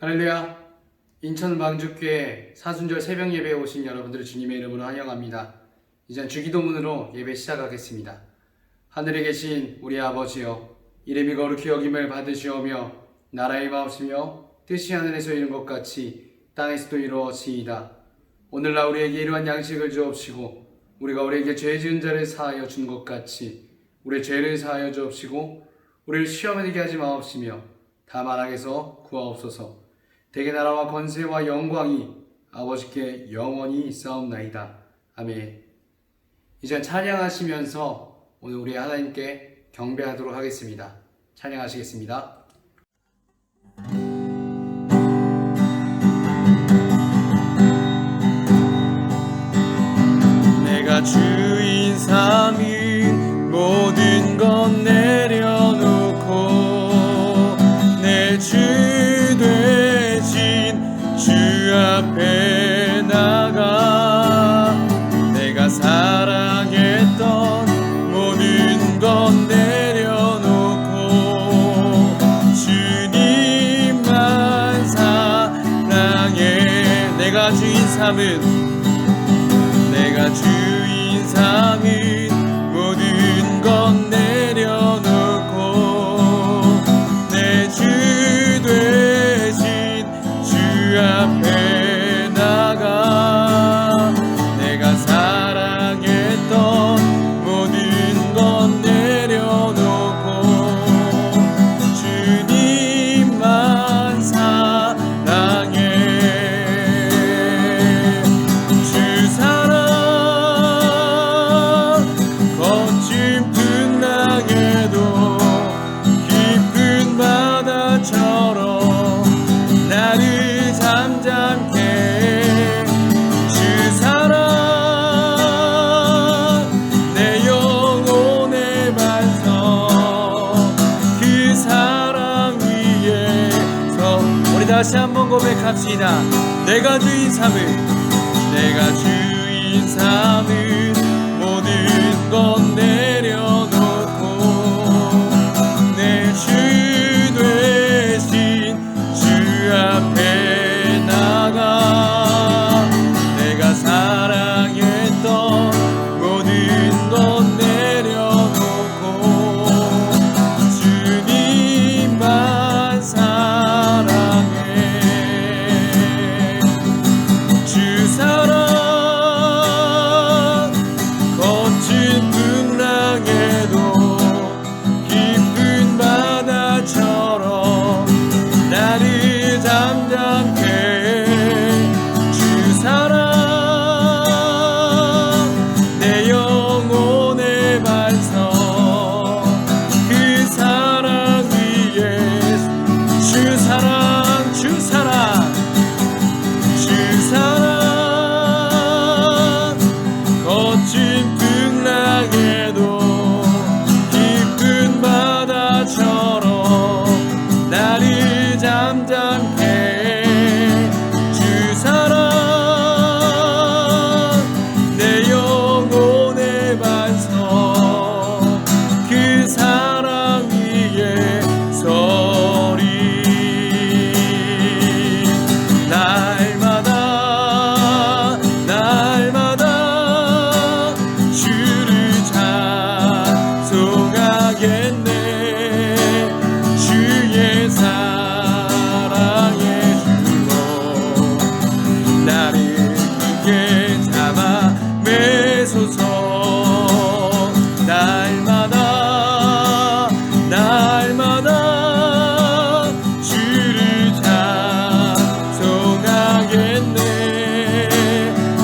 할렐루야. 인천 망주교회 사순절 새벽 예배에 오신 여러분들을 주님의 이름으로 환영합니다. 이제 주기도문으로 예배 시작하겠습니다. 하늘에 계신 우리 아버지여, 이름이 거룩히 여김을 받으시오며 나라의 마옵시며 뜻이 하늘에서 이룬 것 같이 땅에서도 이루어지이다. 오늘날 우리에게 이러한 양식을 주옵시고 우리가 우리에게 죄 지은 자를 사하여 준 것 같이 우리의 죄를 사하여 주옵시고 우리를 시험에 들게 하지 마옵시며 다만 악에서 구하옵소서. 대개 나라와 권세와 영광이 아버지께 영원히 있사옵나이다. 아멘. 이제 찬양하시면서 오늘 우리 하나님께 경배하도록 하겠습니다. 찬양하시겠습니다. 내가 주인 삼은 모든 것 내려놓고 내 주 되신 주 앞에 나가 내가 사랑했던 모든 것 내려놓고 주님만 사랑해. 내가 주인 삼은 모든 것 내려놓고 내 주 되신 주 앞에 나가 내가 사랑했던 모든 것 내려놓고 주님만 사랑해. 주 사랑 거친 풍랑에도 깊은 바다처럼 나를 잠잠케 해. 주 사랑 내 영혼의 반석 그 사랑 위에서 우리 다시 한번 고백합시다. 내가 주인 삼은 모든 것 내려놓고 내 주 되신 주 앞에 나가 내가 사랑했던 모든 것 내려놓고 주님만 사랑해. 주 사랑 거친 풍랑에도 깊은 바다처럼 나를 잠잠케 해. 주 사랑 내 영혼의 반석 그 사랑 위에 주 사랑 거친 풍랑에도 깊은 바다처럼 나를 잠잠케 해. 주 사랑 내 영혼의 반석 그 사랑 위에 서리. 날마다 주를 찬송하겠네. 주의 사랑의 줄로 나를 굳게 잡아 매소서. 날마다 주를 찬송하겠네.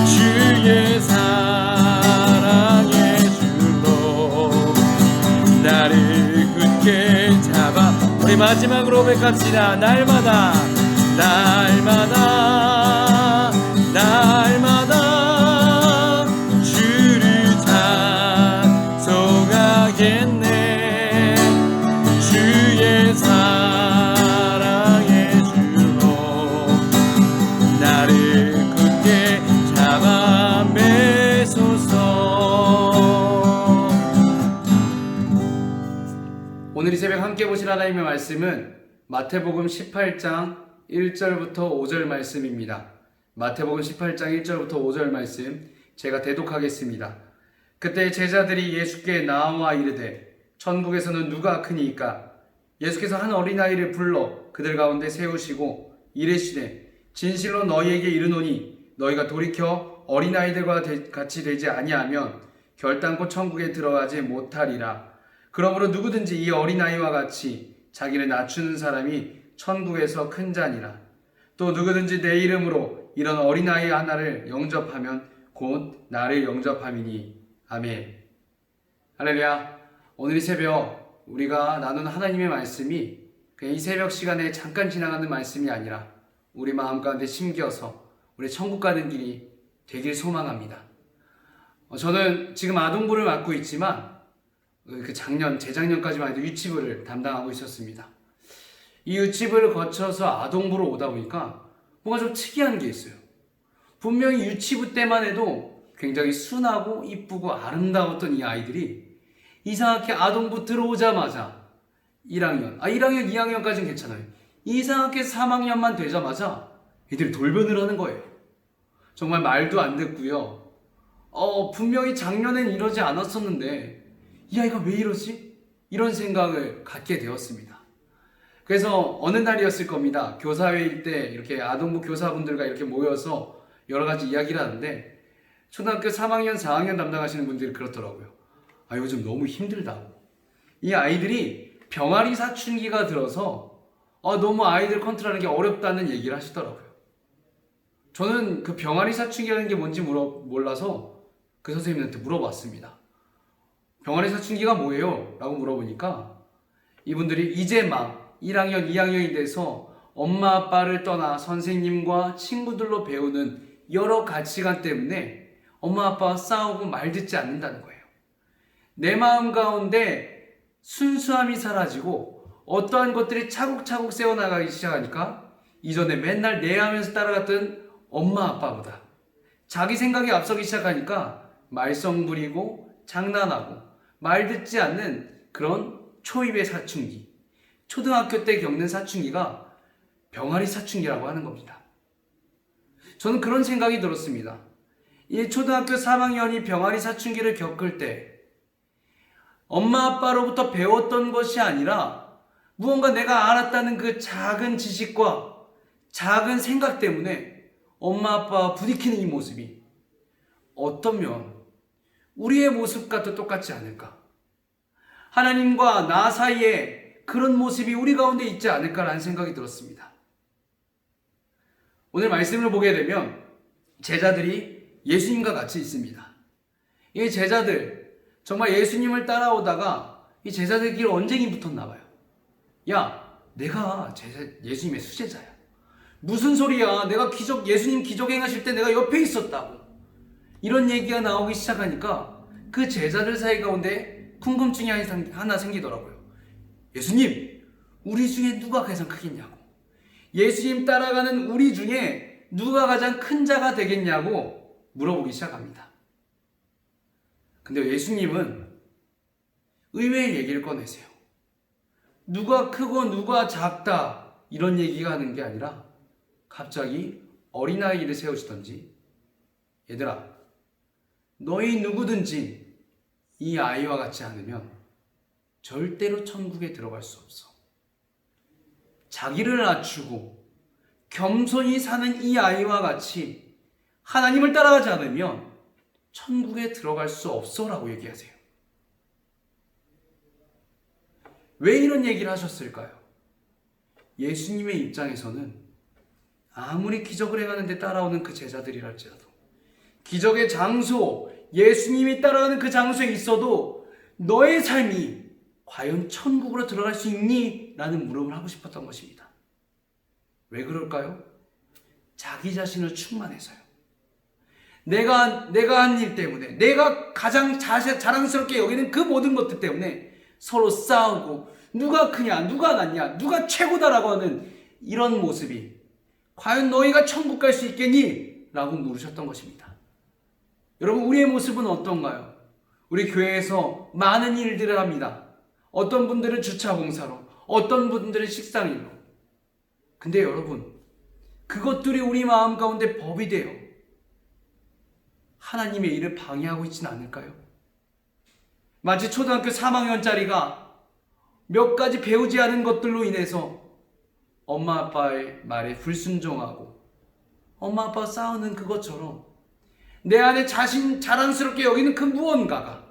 주의 사랑의 줄로 나를 굳게 잡아. 우리 마지막으로 고백합시다. 날마다 주를 찬송하겠네. 주의 사랑의 줄로 나를 굳게 잡아 매소서. 오늘 이 새벽 함께 보실 하나님의 말씀은 마태복음 18장 1절부터 5절 말씀입니다. 마태복음 18장 1절부터 5절 말씀 제가 대독하겠습니다. 그때 제자들이 예수께 나와 이르되 천국에서는 누가 크니이까? 예수께서 한 어린아이를 불러 그들 가운데 세우시고 이르시되 진실로 너희에게 이르노니 너희가 돌이켜 어린아이들과 같이 되지 아니하면 결단코 천국에 들어가지 못하리라. 그러므로 누구든지 이 어린아이와 같이 자기를 낮추는 사람이 천국에서 큰 자니라. 또 누구든지 내 이름으로 이런 어린아이 하나를 영접하면 곧 나를 영접함이니. 아멘. 할렐루야. 오늘 이 새벽 우리가 나누는 하나님의 말씀이 그냥 이 새벽 시간에 잠깐 지나가는 말씀이 아니라 우리 마음 가운데 심겨서 우리 천국 가는 길이 되길 소망합니다. 저는 지금 아동부를 맡고 있지만 재작년까지만 해도 유치부를 담당하고 있었습니다. 이 유치부를 거쳐서 아동부로 오다 보니까 뭔가 좀 특이한 게 있어요. 분명히 유치부 때만 해도 굉장히 순하고 이쁘고 아름다웠던 이 아이들이 이상하게 아동부 들어오자마자 1학년, 2학년까지는 괜찮아요. 이상하게 3학년만 되자마자 애들이 돌변을 하는 거예요. 정말 말도 안 듣고요. 분명히 작년엔 이러지 않았었는데 이 아이가 왜 이러지? 이런 생각을 갖게 되었습니다. 그래서 어느 날이었을 겁니다. 교사회일 때 이렇게 아동부 교사분들과 이렇게 모여서 여러 가지 이야기를 하는데 초등학교 3학년, 4학년 담당하시는 분들이 그렇더라고요. 요즘 너무 힘들다고. 이 아이들이 병아리 사춘기가 들어서 너무 아이들 컨트롤하는 게 어렵다는 얘기를 하시더라고요. 저는 그 병아리 사춘기라는 게 뭔지 몰라서 그 선생님한테 물어봤습니다. 병아리 사춘기가 뭐예요? 라고 물어보니까 이분들이 이제 막 1학년, 2학년이 돼서 엄마 아빠를 떠나 선생님과 친구들로 배우는 여러 가치관 때문에 엄마 아빠와 싸우고 말 듣지 않는다는 거예요. 내 마음 가운데 순수함이 사라지고 어떠한 것들이 차곡차곡 세워나가기 시작하니까 이전에 맨날 내하면서 따라갔던 엄마 아빠보다 자기 생각이 앞서기 시작하니까 말썽 부리고 장난하고 말 듣지 않는 그런 초입의 사춘기, 초등학교 때 겪는 사춘기가 병아리 사춘기라고 하는 겁니다. 저는 그런 생각이 들었습니다. 이 초등학교 3학년이 병아리 사춘기를 겪을 때 엄마 아빠로부터 배웠던 것이 아니라 무언가 내가 알았다는 그 작은 지식과 작은 생각 때문에 엄마 아빠와 부딪히는 이 모습이 어쩌면 우리의 모습과도 똑같지 않을까? 하나님과 나 사이에 그런 모습이 우리 가운데 있지 않을까라는 생각이 들었습니다. 오늘 말씀을 보게 되면 제자들이 예수님과 같이 있습니다. 이 제자들 정말 예수님을 따라오다가 이 제자들끼리 언쟁이 붙었나 봐요. 야, 내가 예수님의 수제자야. 무슨 소리야? 내가 예수님 기적 행하실 때 내가 옆에 있었다고. 이런 얘기가 나오기 시작하니까 그 제자들 사이 가운데 궁금증이 하나 생기더라고요. 예수님, 우리 중에 누가 가장 크겠냐고. 예수님 따라가는 우리 중에 누가 가장 큰 자가 되겠냐고 물어보기 시작합니다. 근데 예수님은 의외의 얘기를 꺼내세요. 누가 크고 누가 작다 이런 얘기가 하는 게 아니라 갑자기 어린아이를 세우시던지 얘들아, 너희 누구든지 이 아이와 같지 않으면 절대로 천국에 들어갈 수 없어. 자기를 낮추고 겸손히 사는 이 아이와 같이 하나님을 따라가지 않으면 천국에 들어갈 수 없어 라고 얘기하세요. 왜 이런 얘기를 하셨을까요? 예수님의 입장에서는 아무리 기적을 행하는데 따라오는 그 제자들이랄지라도 기적의 장소, 예수님이 따라가는 그 장소에 있어도 너의 삶이 과연 천국으로 들어갈 수 있니? 라는 물음을 하고 싶었던 것입니다. 왜 그럴까요? 자기 자신을 충만해서요. 내가 한 일 때문에, 내가 가장 자랑스럽게 여기는 그 모든 것들 때문에 서로 싸우고 누가 크냐, 누가 낫냐, 누가 최고다라고 하는 이런 모습이 과연 너희가 천국 갈 수 있겠니? 라고 물으셨던 것입니다. 여러분, 우리의 모습은 어떤가요? 우리 교회에서 많은 일들을 합니다. 어떤 분들은 주차 공사로, 어떤 분들은 식상일로. 근데 여러분, 그것들이 우리 마음 가운데 법이 되어 하나님의 일을 방해하고 있지는 않을까요? 마치 초등학교 3학년짜리가 몇 가지 배우지 않은 것들로 인해서 엄마 아빠의 말에 불순종하고 엄마 아빠 싸우는 그것처럼 내 안에 자랑스럽게 여기는 그 무언가가,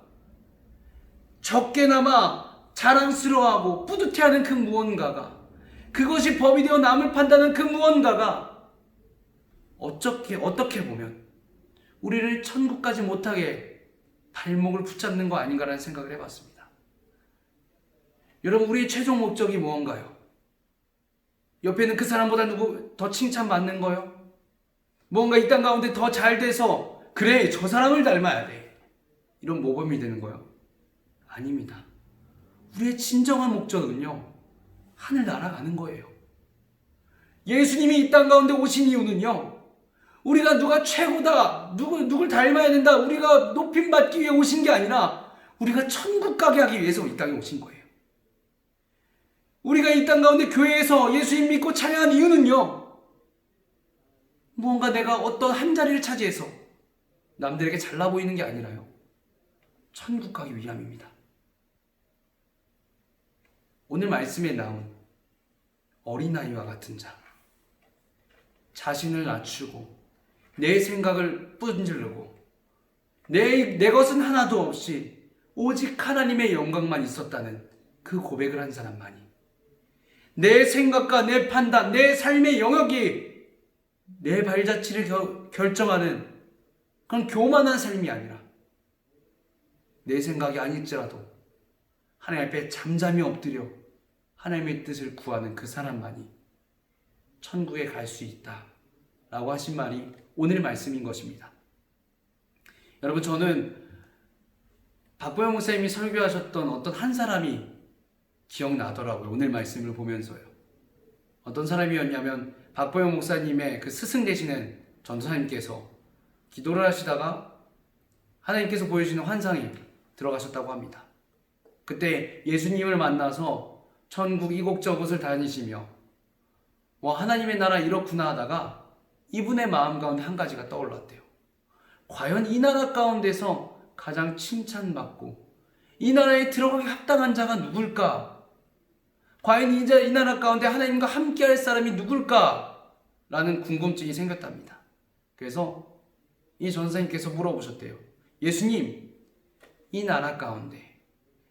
적게나마 자랑스러워하고 뿌듯해하는 그 무언가가, 그것이 법이 되어 남을 판다는 그 무언가가 어떻게 보면 우리를 천국까지 못하게 발목을 붙잡는 거 아닌가라는 생각을 해봤습니다. 여러분, 우리의 최종 목적이 무언가요? 옆에는 그 사람보다 누구 더 칭찬받는 거요? 뭔가 이 땅 가운데 더 잘 돼서 그래, 저 사람을 닮아야 돼, 이런 모범이 되는 거요? 아닙니다. 우리의 진정한 목적은요, 하늘 날아가는 거예요. 예수님이 이 땅 가운데 오신 이유는요, 우리가 누가 최고다, 누굴 닮아야 된다, 우리가 높임 받기 위해 오신 게 아니라 우리가 천국 가게 하기 위해서 이 땅에 오신 거예요. 우리가 이 땅 가운데 교회에서 예수님 믿고 찬양한 이유는요, 무언가 내가 어떤 한 자리를 차지해서 남들에게 잘나 보이는 게 아니라요, 천국 가기 위함입니다. 오늘 말씀에 나온 어린아이와 같은 자, 자신을 낮추고 내 생각을 뿜질르고 내 것은 하나도 없이 오직 하나님의 영광만 있었다는 그 고백을 한 사람만이, 내 생각과 내 판단, 내 삶의 영역이 내 발자취를 결정하는 그런 교만한 삶이 아니라 내 생각이 아닐지라도 하나님 앞에 잠잠히 엎드려 하나님의 뜻을 구하는 그 사람만이 천국에 갈 수 있다 라고 하신 말이 오늘 말씀인 것입니다. 여러분, 저는 박보영 목사님이 설교하셨던 어떤 한 사람이 기억나더라고요. 오늘 말씀을 보면서요. 어떤 사람이었냐면 박보영 목사님의 그 스승 되시는 전도사님께서 기도를 하시다가 하나님께서 보여주시는 환상에 들어가셨다고 합니다. 그때 예수님을 만나서 천국 이곳저곳을 다니시며 하나님의 나라 이렇구나 하다가 이분의 마음 가운데 한 가지가 떠올랐대요. 과연 이 나라 가운데서 가장 칭찬받고 이 나라에 들어가기 합당한 자가 누굴까? 과연 이 나라 가운데 하나님과 함께할 사람이 누굴까? 라는 궁금증이 생겼답니다. 그래서 이 전사님께서 물어보셨대요. 예수님, 이 나라 가운데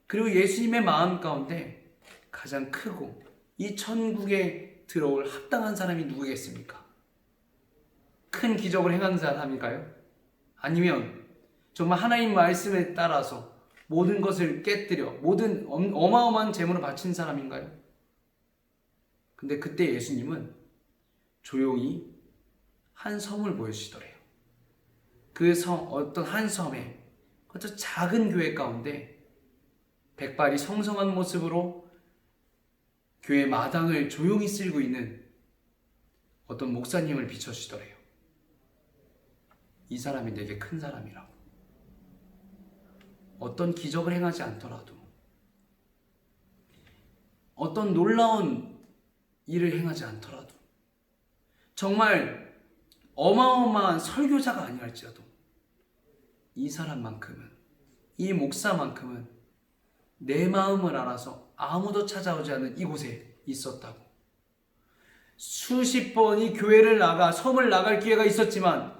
그리고 예수님의 마음 가운데 가장 크고 이 천국에 들어올 합당한 사람이 누구겠습니까? 큰 기적을 행한 사람일까요? 아니면 정말 하나님 말씀에 따라서 모든 것을 깨뜨려 모든 어마어마한 재물을 바친 사람인가요? 근데 그때 예수님은 조용히 한 섬을 보여주시더래요. 그 섬, 어떤 한 섬에 아주 작은 교회 가운데 백발이 성성한 모습으로 교회 마당을 조용히 쓸고 있는 어떤 목사님을 비춰주시더래요. 이 사람이 내게 큰 사람이라고. 어떤 기적을 행하지 않더라도, 어떤 놀라운 일을 행하지 않더라도, 정말 어마어마한 설교자가 아니할지라도 이 사람만큼은, 이 목사만큼은 내 마음을 알아서 아무도 찾아오지 않는 이곳에 있었다고. 수십 번이 교회를 섬을 나갈 기회가 있었지만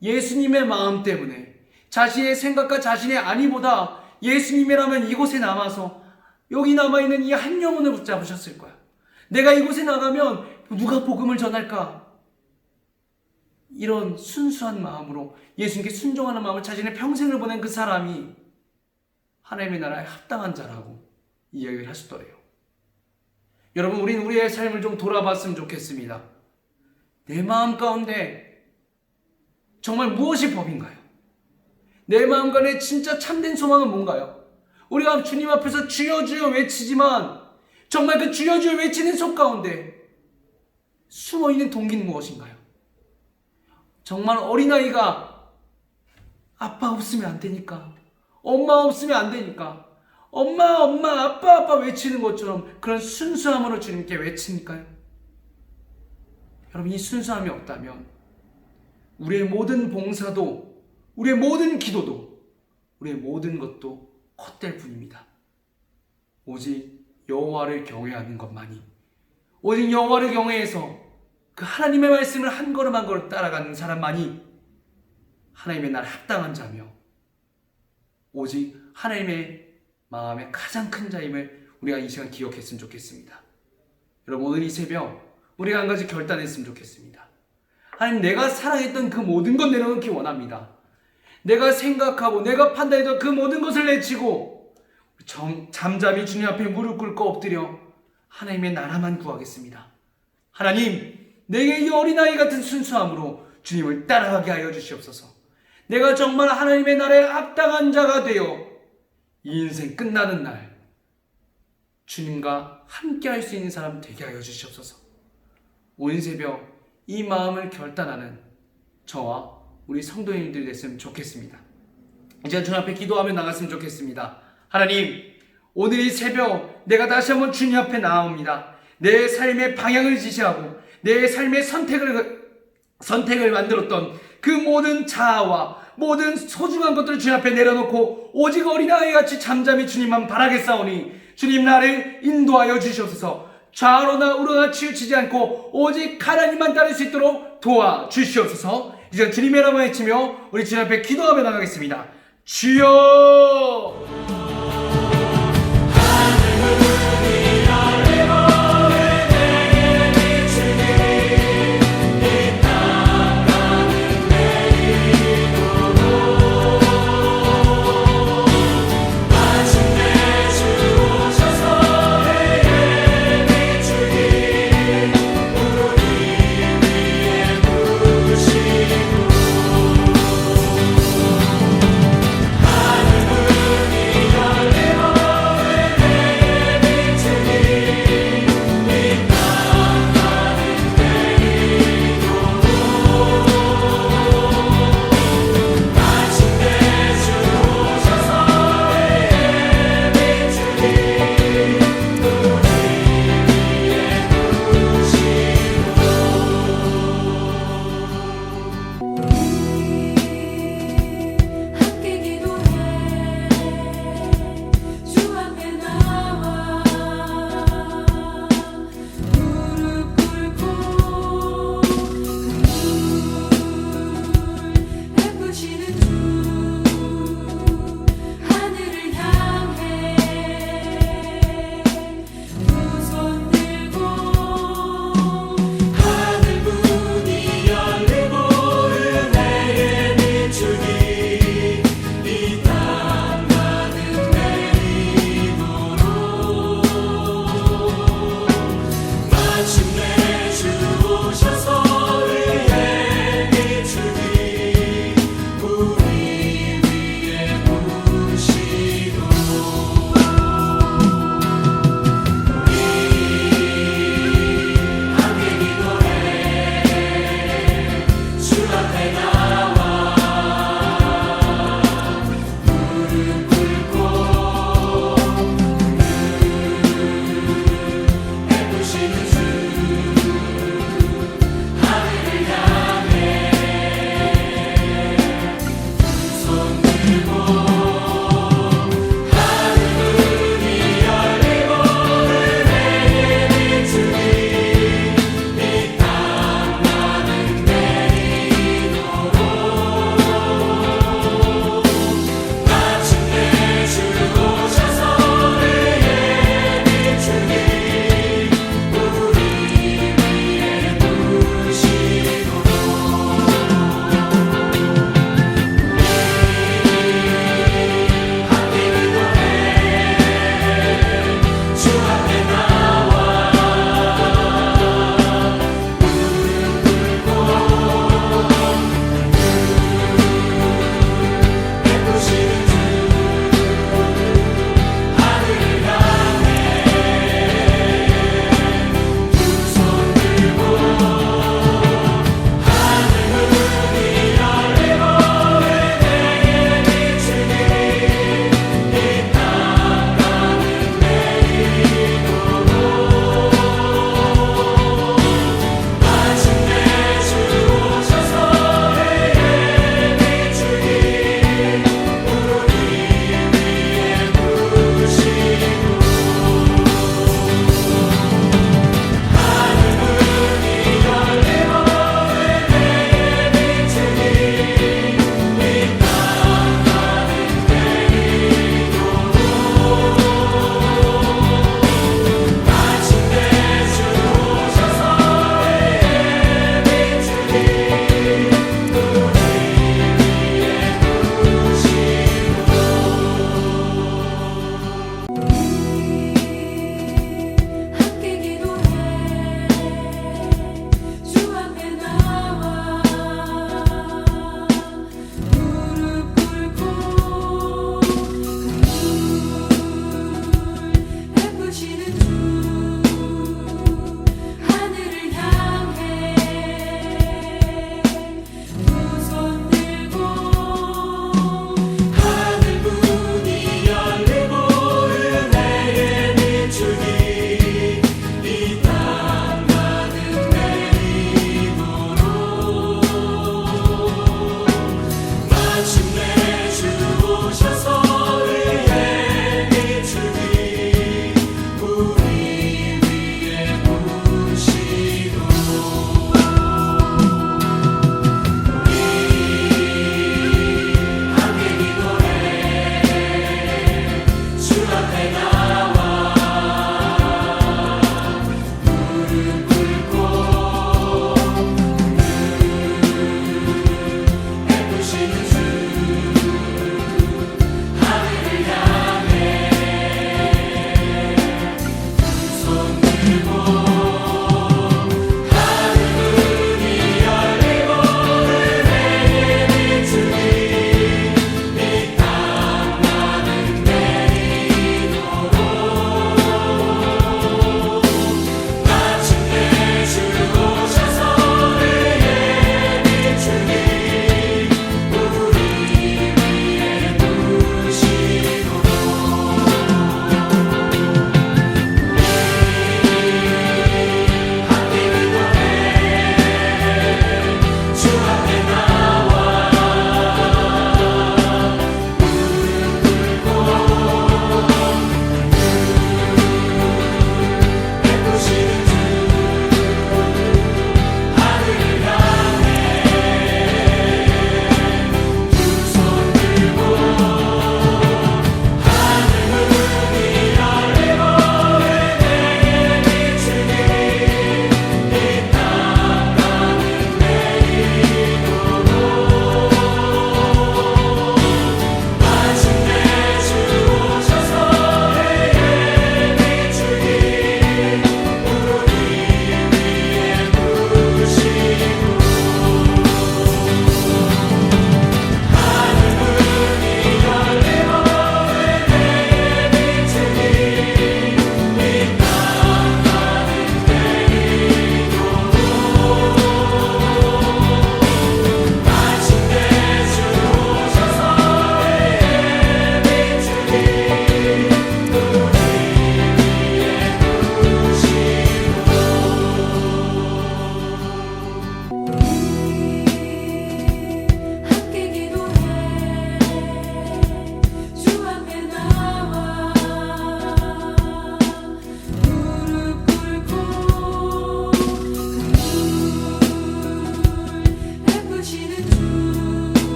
예수님의 마음 때문에 자신의 생각과 자신의 안위보다 예수님이라면 이곳에 남아서 여기 남아있는 이 한 영혼을 붙잡으셨을 거야. 내가 이곳에 나가면 누가 복음을 전할까? 이런 순수한 마음으로 예수님께 순종하는 마음을 자신의 평생을 보낸 그 사람이 하나님의 나라에 합당한 자라고 이야기를 하시더래요. 여러분, 우리는 우리의 삶을 좀 돌아봤으면 좋겠습니다. 내 마음 가운데 정말 무엇이 법인가요? 내 마음 가운데 진짜 참된 소망은 뭔가요? 우리가 주님 앞에서 주여 주여 외치지만 정말 그 주여 주여 외치는 속 가운데 숨어있는 동기는 무엇인가요? 정말 어린아이가 아빠 없으면 안 되니까, 엄마 없으면 안 되니까, 엄마 엄마 아빠 아빠 외치는 것처럼 그런 순수함으로 주님께 외치니까요? 여러분, 이 순수함이 없다면 우리의 모든 봉사도, 우리의 모든 기도도, 우리의 모든 것도 헛될 뿐입니다. 오직 여호와를 경외하는 것만이, 오직 여호와를 경외해서 그 하나님의 말씀을 한 걸음 한 걸음 따라가는 사람만이 하나님의 나라에 합당한 자며 오직 하나님의 마음에 가장 큰 자임을 우리가 이 시간 기억했으면 좋겠습니다. 여러분, 오늘 이 새벽 우리가 한 가지 결단했으면 좋겠습니다. 하나님, 내가 사랑했던 그 모든 것 내려놓기 원합니다. 내가 생각하고 내가 판단했던 그 모든 것을 내치고 잠잠히 주님 앞에 무릎 꿇고 엎드려 하나님의 나라만 구하겠습니다. 하나님, 내게 이 어린아이 같은 순수함으로 주님을 따라가게 하여 주시옵소서. 내가 정말 하나님의 나라에 합당한 자가 되어 이 인생 끝나는 날 주님과 함께 할 수 있는 사람 되게 하여 주시옵소서. 오늘 새벽 이 마음을 결단하는 저와 우리 성도님들이 됐으면 좋겠습니다. 이제 주님 앞에 기도하며 나갔으면 좋겠습니다. 하나님, 오늘 이 새벽 내가 다시 한번 주님 앞에 나옵니다. 내 삶의 방향을 지시하고 내 삶의 선택을 만들었던 그 모든 자아와 모든 소중한 것들을 주님 앞에 내려놓고 오직 어린아이같이 잠잠히 주님만 바라겠사오니 주님, 나를 인도하여 주시옵소서. 좌로나 우로나 치우치지 않고 오직 하나님만 따를 수 있도록 도와주시옵소서. 이제 주님의 이름을 외치며 우리 주님 앞에 기도하며 나가겠습니다. 주여! 마침내